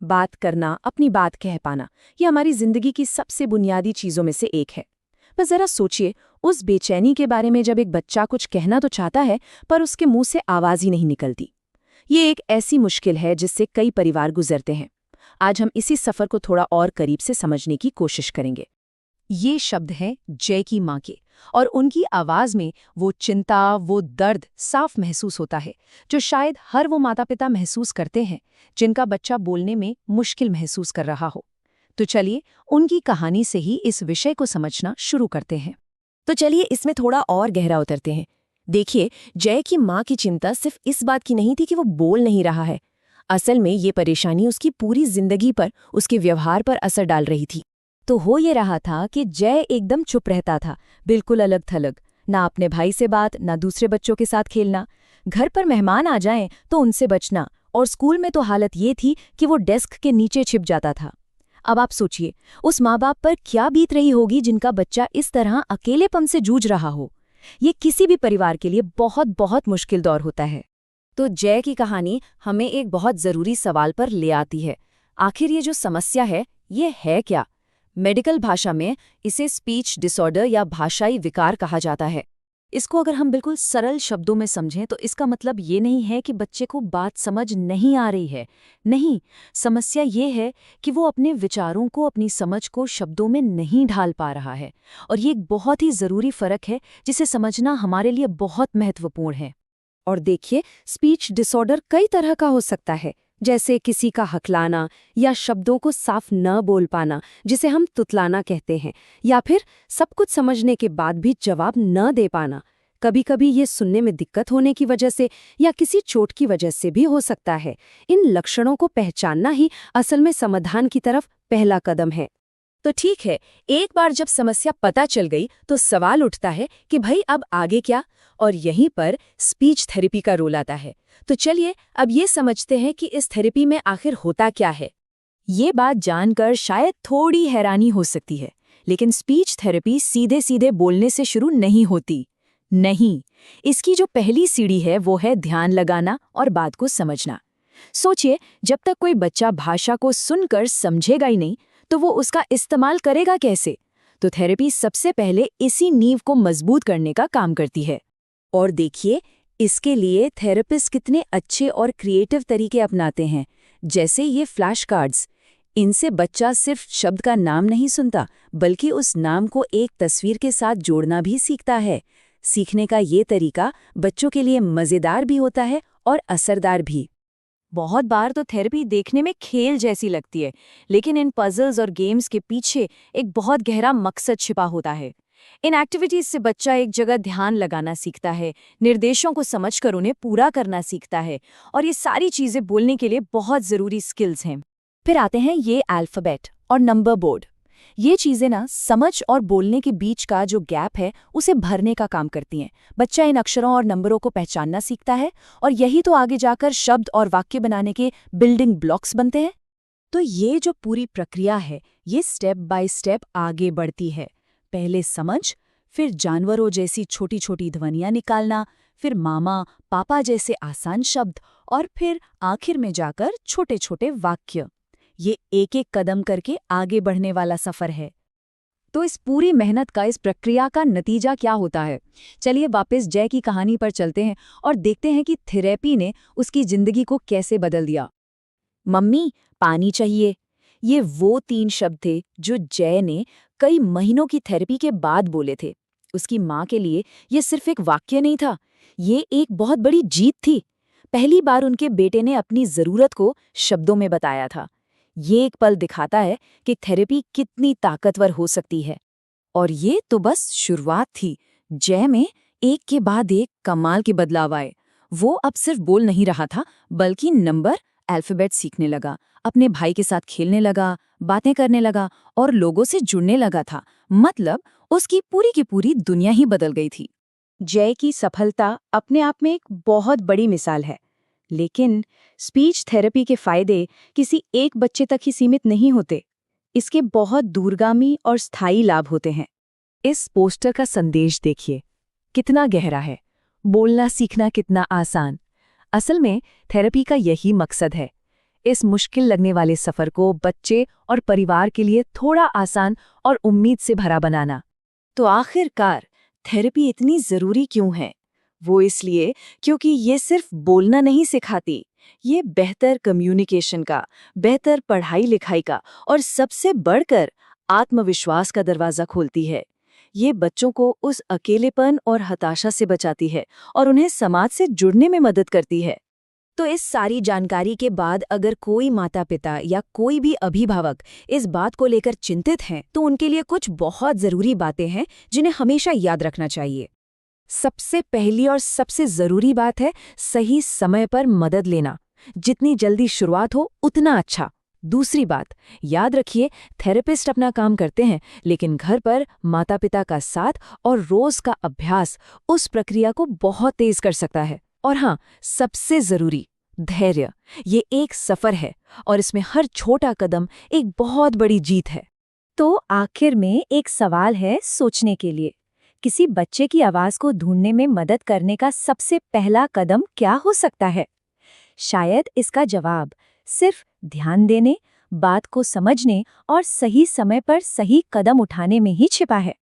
बात करना, अपनी बात कह पाना, ये हमारी जिंदगी की सबसे बुनियादी चीजों में से एक है। पर जरा सोचिए, उस बेचैनी के बारे में जब एक बच्चा कुछ कहना तो चाहता है, पर उसके मुंह से आवाज ही नहीं निकलती। ये एक ऐसी मुश्किल है जिससे कई परिवार गुजरते हैं। आज हम इसी सफर को थोड़ा और करीब से समझने की कोशिश करेंगे। ये शब्द हैं जय की माँ के, और उनकी आवाज में वो चिंता, वो दर्द साफ महसूस होता है जो शायद हर वो माता-पिता महसूस करते हैं जिनका बच्चा बोलने में मुश्किल महसूस कर रहा हो। तो चलिए उनकी कहानी से ही इस विषय को समझना शुरू करते हैं। तो चलिए इसमें थोड़ा और गहरा उतरते हैं। देखिए, जय की माँ की चिंता सिर्फ इस बात की नहीं थी कि वो बोल नहीं रहा है। असल में ये परेशानी उसकी पूरी जिंदगी पर, उसके व्यवहार पर असर डाल रही थी। तो हो ये रहा था कि जय एकदम चुप रहता था, बिल्कुल अलग थलग, ना अपने भाई से बात, ना दूसरे बच्चों के साथ खेलना। घर पर मेहमान आ जाएं तो उनसे बचना, और स्कूल में तो हालत ये थी कि वो डेस्क के नीचे छिप जाता था। अब आप सोचिए, उस माँ बाप पर क्या बीत रही होगी जिनका बच्चा इस तरह अकेलेपन से जूझ रहा हो। ये किसी भी परिवार के लिए बहुत बहुत मुश्किल दौर होता है। तो जय की कहानी हमें एक बहुत जरूरी सवाल पर ले आती है। आखिर ये जो समस्या है, ये है क्या? मेडिकल भाषा में इसे स्पीच डिसऑर्डर या भाषाई विकार कहा जाता है। इसको अगर हम बिल्कुल सरल शब्दों में समझें तो इसका मतलब ये नहीं है कि बच्चे को बात समझ नहीं आ रही है। नहीं, समस्या ये है कि वो अपने विचारों को, अपनी समझ को शब्दों में नहीं ढाल पा रहा है। और ये एक बहुत ही ज़रूरी फ़र्क है जिसे समझना हमारे लिए बहुत महत्वपूर्ण है। और देखिए, स्पीच डिसऑर्डर कई तरह का हो सकता है, जैसे किसी का हकलाना या शब्दों को साफ न बोल पाना, जिसे हम तुतलाना कहते हैं, या फिर सब कुछ समझने के बाद भी जवाब न दे पाना। कभी कभी ये सुनने में दिक्कत होने की वजह से या किसी चोट की वजह से भी हो सकता है। इन लक्षणों को पहचानना ही असल में समाधान की तरफ पहला कदम है। तो ठीक है, एक बार जब समस्या पता चल गई तो सवाल उठता है कि भाई अब आगे क्या? और यहीं पर स्पीच थेरेपी का रोल आता है। तो चलिए अब ये समझते हैं कि इस थेरेपी में आखिर होता क्या है। ये बात जानकर शायद थोड़ी हैरानी हो सकती है, लेकिन स्पीच थेरेपी सीधे सीधे बोलने से शुरू नहीं होती। नहीं, इसकी जो पहली सीढ़ी है वो है ध्यान लगाना और बात को समझना। सोचिए, जब तक कोई बच्चा भाषा को सुनकर समझेगा ही नहीं तो वो उसका इस्तेमाल करेगा कैसे? तो थेरेपी सबसे पहले इसी नींव को मजबूत करने का काम करती है। और देखिए, इसके लिए थेरेपिस्ट कितने अच्छे और क्रिएटिव तरीके अपनाते हैं, जैसे ये फ्लैश कार्ड्स। इनसे बच्चा सिर्फ शब्द का नाम नहीं सुनता, बल्कि उस नाम को एक तस्वीर के साथ जोड़ना भी सीखता है। सीखने का ये तरीका बच्चों के लिए मज़ेदार भी होता है और असरदार भी। बहुत बार तो थेरेपी देखने में खेल जैसी लगती है, लेकिन इन पजल्स और गेम्स के पीछे एक बहुत गहरा मकसद छिपा होता है। इन एक्टिविटीज से बच्चा एक जगह ध्यान लगाना सीखता है, निर्देशों को समझकर उन्हें पूरा करना सीखता है, और ये सारी चीजें बोलने के लिए बहुत जरूरी स्किल्स हैं। फिर आते हैं ये अल्फाबेट और नंबर बोर्ड। ये चीजें ना समझ और बोलने के बीच का जो गैप है उसे भरने का काम करती हैं। बच्चा इन अक्षरों और नंबरों को पहचानना सीखता है, और यही तो आगे जाकर शब्द और वाक्य बनाने के बिल्डिंग ब्लॉक्स बनते हैं। तो ये जो पूरी प्रक्रिया है, ये स्टेप बाय स्टेप आगे बढ़ती है। पहले समझ, फिर जानवरों जैसी छोटी छोटी ध्वनियां निकालना, फिर मामा पापा जैसे आसान शब्द, और फिर आखिर में जाकर छोटे छोटे वाक्य। ये एक एक कदम करके आगे बढ़ने वाला सफर है। तो इस पूरी मेहनत का, इस प्रक्रिया का नतीजा क्या होता है? चलिए वापस जय की कहानी पर चलते हैं और देखते हैं कि थेरेपी ने उसकी जिंदगी को कैसे बदल दिया। मम्मी, पानी चाहिए। ये वो 3 शब्द थे जो जय ने कई महीनों की थेरेपी के बाद बोले थे। उसकी माँ के लिए ये सिर्फ एक वाक्य नहीं था, ये एक बहुत बड़ी जीत थी। पहली बार उनके बेटे ने अपनी जरूरत को शब्दों में बताया था। ये एक पल दिखाता है कि थेरेपी कितनी ताकतवर हो सकती है। और ये तो बस शुरुआत थी। जय में एक के बाद एक कमाल के बदलाव आए। वो अब सिर्फ बोल नहीं रहा था, बल्कि नंबर, अल्फाबेट सीखने लगा, अपने भाई के साथ खेलने लगा, बातें करने लगा और लोगों से जुड़ने लगा था। मतलब उसकी पूरी की पूरी दुनिया ही बदल गई थी। जय की सफलता अपने आप में एक बहुत बड़ी मिसाल है, लेकिन स्पीच थेरेपी के फायदे किसी एक बच्चे तक ही सीमित नहीं होते। इसके बहुत दूरगामी और स्थायी लाभ होते हैं। इस पोस्टर का संदेश देखिए, कितना गहरा है। बोलना सीखना कितना आसान। असल में थेरेपी का यही मकसद है। इस मुश्किल लगने वाले सफर को बच्चे और परिवार के लिए थोड़ा आसान और उम्मीद से भरा बनाना। तो आखिरकार थेरेपी इतनी जरूरी क्यों है? वो इसलिए क्योंकि ये सिर्फ बोलना नहीं सिखाती, ये बेहतर कम्युनिकेशन का, बेहतर पढ़ाई लिखाई का और सबसे बढ़कर आत्मविश्वास का दरवाजा खोलती है। ये बच्चों को उस अकेलेपन और हताशा से बचाती है और उन्हें समाज से जुड़ने में मदद करती है। तो इस सारी जानकारी के बाद अगर कोई माता-पिता या कोई भी अभिभावक इस बात को लेकर चिंतित हैं, तो उनके लिए कुछ बहुत जरूरी बातें हैं जिन्हें हमेशा याद रखना चाहिए। सबसे पहली और सबसे जरूरी बात है सही समय पर मदद लेना। जितनी जल्दी शुरुआत हो उतना अच्छा। दूसरी बात, याद रखिए थेरेपिस्ट अपना काम करते हैं, लेकिन घर पर माता-पिता का साथ और रोज का अभ्यास उस प्रक्रिया को बहुत तेज कर सकता है। और हाँ, सबसे जरूरी धैर्य। ये एक सफर है और इसमें हर छोटा कदम एक बहुत बड़ी जीत है। तो आखिर में एक सवाल है सोचने के लिए, किसी बच्चे की आवाज को ढूंढने में मदद करने का सबसे पहला कदम क्या हो सकता है? शायद इसका जवाब सिर्फ ध्यान देने, बात को समझने और सही समय पर सही कदम उठाने में ही छिपा है।